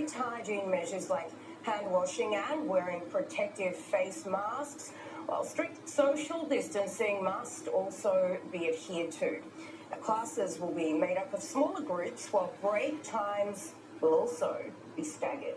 strict hygiene measures like hand washing and wearing protective face masks, while strict social distancing must also be adhered to. Classes will be made up of smaller groups, while break times will also be staggered.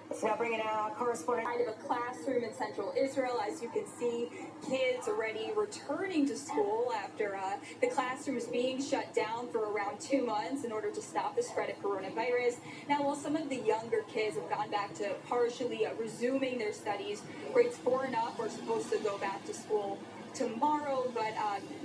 Let's now bring in our correspondent. Kind of a classroom in central Israel. As you can see, kids already returning to school after the classrooms being shut down for around 2 months in order to stop the spread of coronavirus. Now, while some of the younger kids have gone back to partially resuming their studies, grades 4 and up are supposed to go back to school tomorrow, but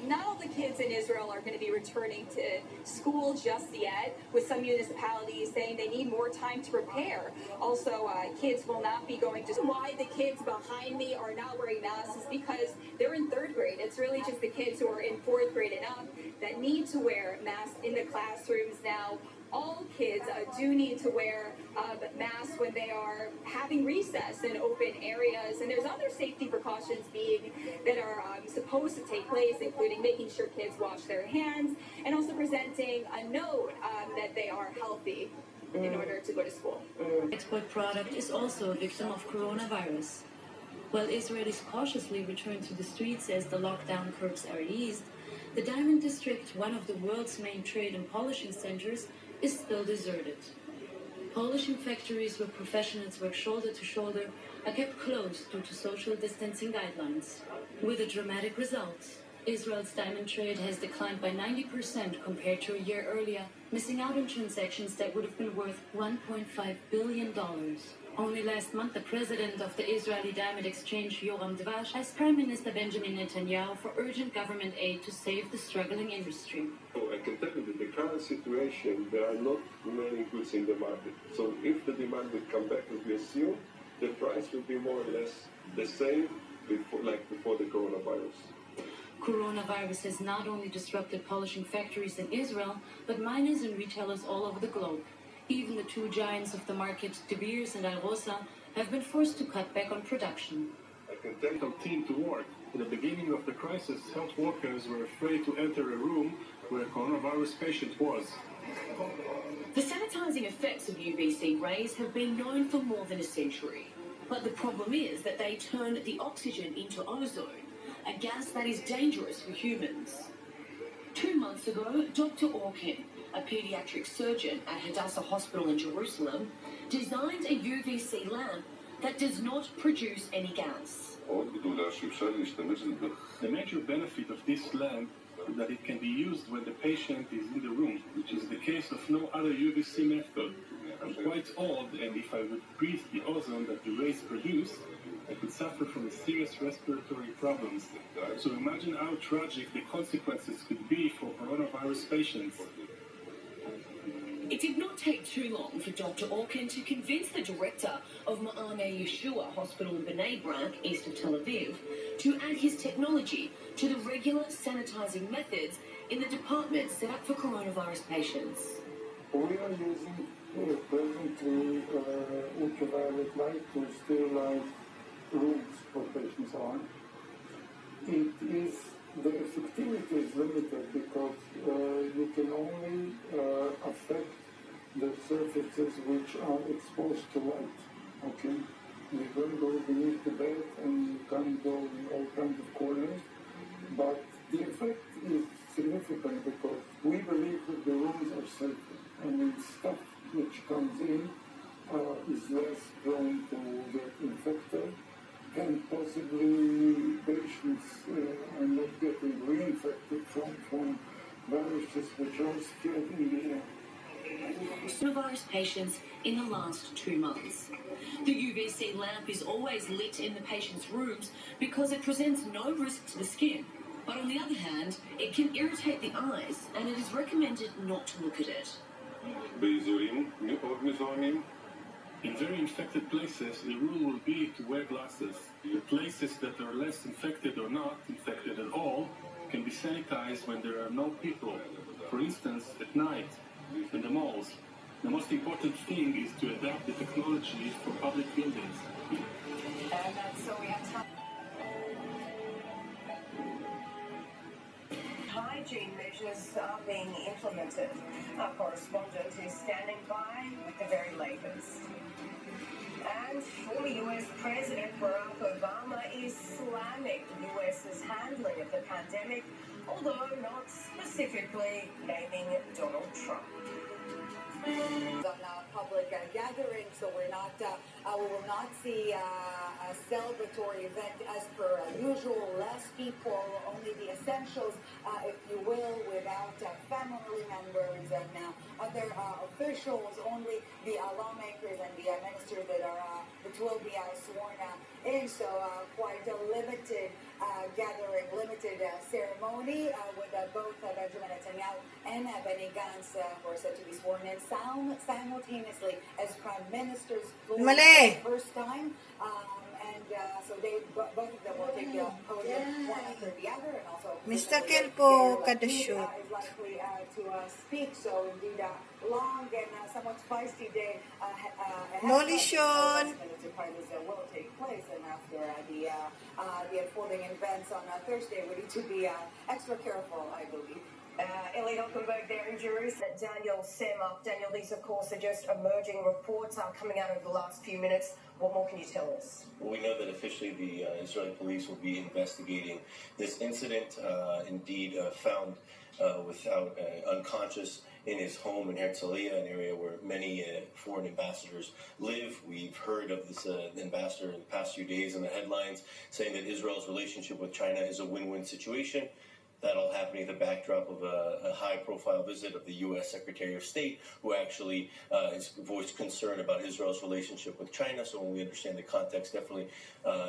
not all the kids in Israel are going to be returning to school just yet, with some municipalities saying they need more time to prepare. Also, kids will not be going to. Why the kids behind me are not wearing masks is because they're in 3rd grade. It's really just the kids who are in 4th grade and up that need to wear masks in the classrooms now. All kids do need to wear masks when they are having recess in open areas, and there's other safety precautions that are supposed to take place, including making sure kids wash their hands and also presenting a note that they are healthy in order to go to school. Export product is also a victim of coronavirus. While Israelis cautiously return to the streets as the lockdown curbs are eased, the Diamond District, one of the world's main trade and polishing centers, is still deserted. Polishing factories where professionals work shoulder to shoulder are kept closed due to social distancing guidelines. With a dramatic result, Israel's diamond trade has declined by 90% compared to a year earlier, missing out on transactions that would have been worth $1.5 billion. Only last month, the president of the Israeli Diamond Exchange, Yoram Dvash, asked Prime Minister Benjamin Netanyahu for urgent government aid to save the struggling industry. I can tell you that the current situation, there are not many goods in the market. So if the demand will come back as we assume, the price will be more or less the same before the coronavirus. Coronavirus has not only disrupted polishing factories in Israel, but miners and retailers all over the globe. Even the 2 giants of the market, De Beers and Alrosa, have been forced to cut back on production. I can tell a team to work. At the beginning of the crisis, health workers were afraid to enter a room where a coronavirus patient was. The sanitizing effects of UVC rays have been known for more than a century. But the problem is that they turn the oxygen into ozone, a gas that is dangerous for humans. 2 months ago, Dr. Orkin, a pediatric surgeon at Hadassah Hospital in Jerusalem, designed a UVC lamp that does not produce any gas. The major benefit of this lamp is that it can be used when the patient is in the room, which is the case of no other UVC method. I'm quite old, and if I would breathe the ozone that the rays produce, I could suffer from serious respiratory problems. So imagine how tragic the consequences could be for coronavirus patients. It did not take too long for Dr. Orkin to convince the director of Ma'aneh Yeshua Hospital in Bnei Brak, east of Tel Aviv, to add his technology to the regular sanitizing methods in the department set up for coronavirus patients. We are using presently ultraviolet light to sterilize rooms for patients on. The effectivity is limited because you can only affect the surfaces which are exposed to light. Okay, you don't go beneath the bed and you can't go in all kinds of corners, but the effect is significant because we believe that the rooms are safer. I mean, stuff which comes in is less prone to get infected, and possibly patients are not getting reinfected from viruses which are spread in the air. Coronavirus patients in the last 2 months. The UVC lamp is always lit in the patient's rooms because it presents no risk to the skin. But on the other hand, it can irritate the eyes, and it is recommended not to look at it. In very infected places, the rule will be to wear glasses. The places that are less infected or not infected at all can be sanitized when there are no people. For instance, at night, in the malls. The most important thing is to adapt the technology for public buildings. And so we have time. hygiene measures are being implemented. Our correspondent is standing by with the very latest. And former US President Barack Obama is slamming the US's handling of the pandemic, although not specifically naming Donald Trump. On public gatherings, so we will not see a celebratory event as per usual. Less people, only the essentials, if you will, without family members and other officials. Only the lawmakers and the ministers that will be sworn in. So quite a limited gathering, limited ceremony with both Benjamin Netanyahu and Benny Gantz who are said to be sworn in simultaneously as prime ministers for the first time. So both of them will take the podium one after the other, and also Mr. Kelpo Kadashut is likely to speak. So indeed, long and somewhat spicy day ahead. Nolishon Will take place, and after the unfolding events on Thursday, we need to be extra careful, I believe. Ellie Hockenberg there in Jerusalem. Daniel Sema. Daniel, these of course are just emerging reports coming out over the last few minutes. What more can you tell us? Well, we know that officially the Israeli police will be investigating this incident. Indeed, found without unconscious in his home in Herzliya, an area where many foreign ambassadors live. We've heard of this ambassador in the past few days in the headlines saying that Israel's relationship with China is a win-win situation. That all happening at the backdrop of a high-profile visit of the U.S. Secretary of State, who actually has voiced concern about Israel's relationship with China. So when we understand the context, definitely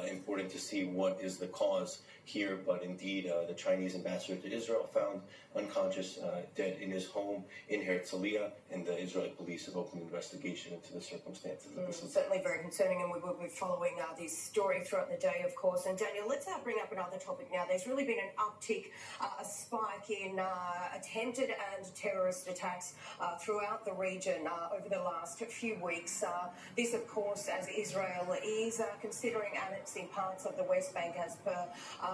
important to see what is the cause here. But indeed, the Chinese ambassador to Israel found unconscious, dead in his home in Herzliya, and the Israeli police have opened an investigation into the circumstances of this. Certainly very concerning, and we will be following this story throughout the day, of course. And Daniel, let's bring up another topic now. There's really been an uptick, a spike in attempted and terrorist attacks throughout the region over the last few weeks. This, of course, as Israel is considering annexing parts of the West Bank as per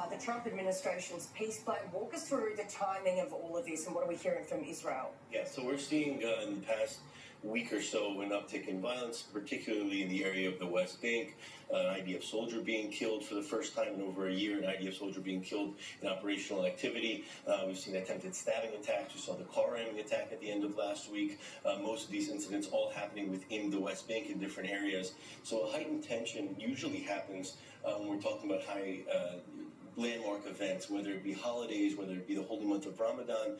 the Trump administration's peace plan. Walk us through the timing of all of this, and what are we hearing from Israel? Yeah, so we're seeing in the past week or so an uptick in violence, particularly in the area of the West Bank. An IDF soldier being killed for the first time in over a year, an IDF soldier being killed in operational activity. We've seen attempted stabbing attacks. We saw the car ramming attack at the end of last week. Most of these incidents all happening within the West Bank in different areas. So a heightened tension usually happens when we're talking about high landmark events, whether it be holidays, whether it be the holy month of Ramadan.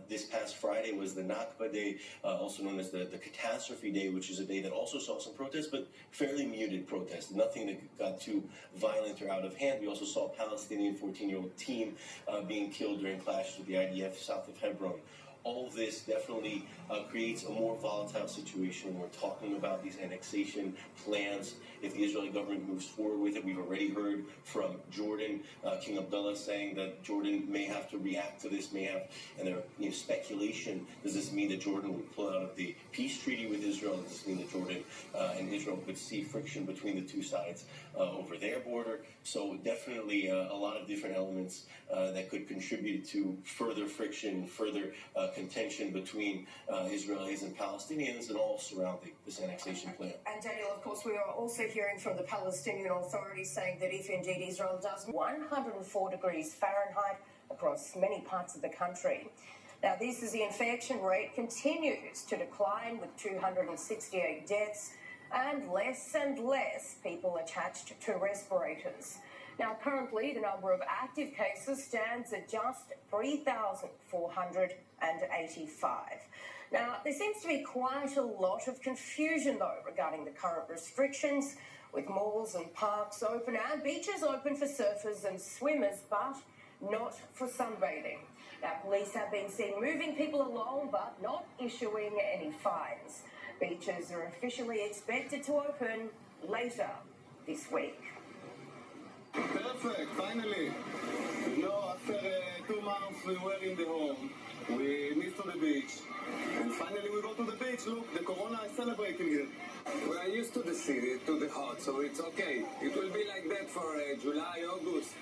This past Friday was the Nakba Day, also known as the Catastrophe Day, which is a day that also saw some protests, but fairly muted protests, nothing that got too violent or out of hand. We also saw a Palestinian 14-year-old teen being killed during clashes with the IDF south of Hebron. All this definitely creates a more volatile situation when we're talking about these annexation plans. If the Israeli government moves forward with it, we've already heard from Jordan, King Abdullah saying that Jordan may have to react to this, and there's speculation. Does this mean that Jordan would pull out of the peace treaty with Israel? Does this mean that Jordan and Israel could see friction between the two sides over their border? So definitely a lot of different elements that could contribute to further friction, further contention between Israelis and Palestinians, and all surrounding this annexation plan. And Daniel, of course, we are also hearing from the Palestinian authorities saying that if indeed Israel does 104 degrees Fahrenheit across many parts of the country. Now, this is the infection rate continues to decline with 268 deaths and less people attached to respirators. Now, currently, the number of active cases stands at just 3,485. Now, there seems to be quite a lot of confusion, though, regarding the current restrictions, with malls and parks open and beaches open for surfers and swimmers, but not for sunbathing. Now, police have been seen moving people along, but not issuing any fines. Beaches are officially expected to open later this week. Perfect, finally. After 2 months we were in the home. We miss to the beach. And finally we go to the beach. Look, the corona is celebrating here. We are used to the city, to the hot, so it's okay. It will be like that for July, August.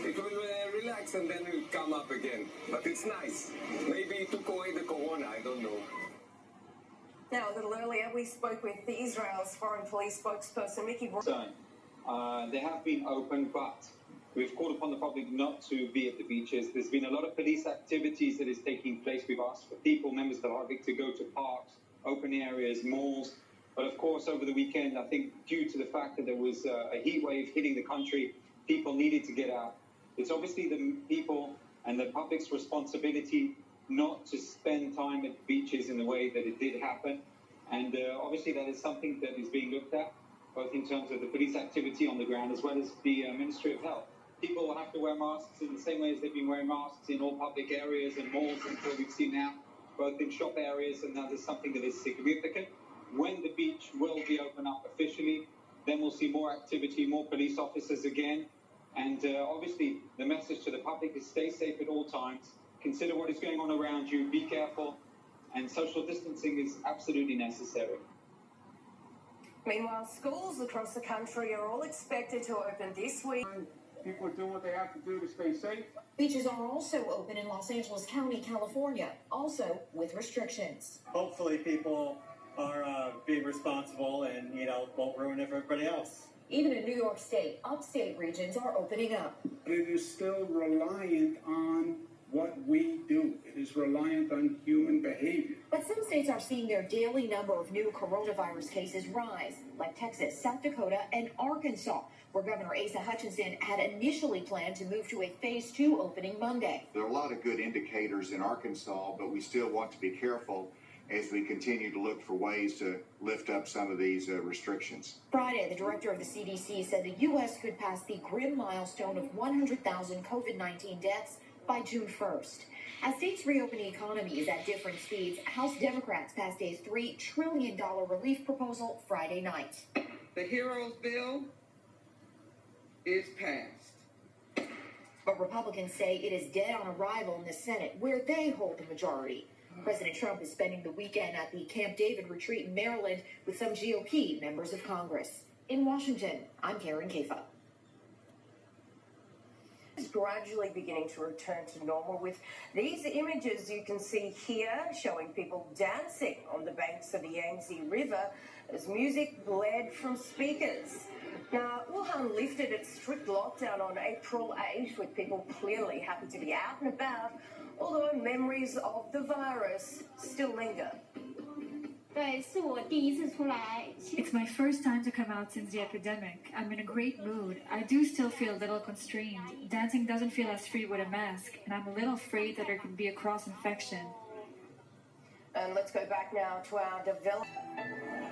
It will relax and then it will come up again. But it's nice. Maybe it took away the corona, I don't know. Now, a little earlier, we spoke with Israel's foreign police spokesperson, Mickey. They have been open, but we've called upon the public not to be at the beaches. There's been a lot of police activities that is taking place. We've asked for people, members of the public, to go to parks, open areas, malls. But of course, over the weekend, I think due to the fact that there was a heat wave hitting the country, people needed to get out. It's obviously the people and the public's responsibility not to spend time at beaches in the way that it did happen. And obviously that is something that is being looked at, both in terms of the police activity on the ground as well as the Ministry of Health. People will have to wear masks in the same way as they've been wearing masks in all public areas and malls until we've seen now, both in shop areas, and that is something that is significant. When the beach will be open up officially, then we'll see more activity, more police officers again. And obviously the message to the public is stay safe at all times. Consider what is going on around you, be careful, and social distancing is absolutely necessary. Meanwhile, schools across the country are all expected to open this week. People are doing what they have to do to stay safe. Beaches are also open in Los Angeles County, California, also with restrictions. Hopefully people are being responsible and, won't ruin it for everybody else. Even in New York State, upstate regions are opening up. But it is still reliant on what we do. It is reliant on human behavior. But some states are seeing their daily number of new coronavirus cases rise, like Texas, South Dakota, and Arkansas, where Governor Asa Hutchinson had initially planned to move to a phase 2 opening Monday. There are a lot of good indicators in Arkansas, but we still want to be careful as we continue to look for ways to lift up some of these restrictions. Friday, the director of the CDC said the U.S. could pass the grim milestone of 100,000 COVID-19 deaths by June 1st. As states reopen economies at different speeds, House Democrats passed a $3 trillion relief proposal Friday night. The HEROES bill is passed. But Republicans say it is dead on arrival in the Senate, where they hold the majority. President Trump is spending the weekend at the Camp David retreat in Maryland with some GOP members of Congress. In Washington, I'm Karen Kafa. It's gradually beginning to return to normal with these images you can see here showing people dancing on the banks of the Yangtze River as music blared from speakers. Now, Wuhan lifted its strict lockdown on April 8th, with people clearly happy to be out and about, although memories of the virus still linger. It's my first time to come out since the epidemic. I'm in a great mood. I do still feel a little constrained. Dancing doesn't feel as free with a mask, and I'm a little afraid that there could be a cross-infection. And let's go back now to our development.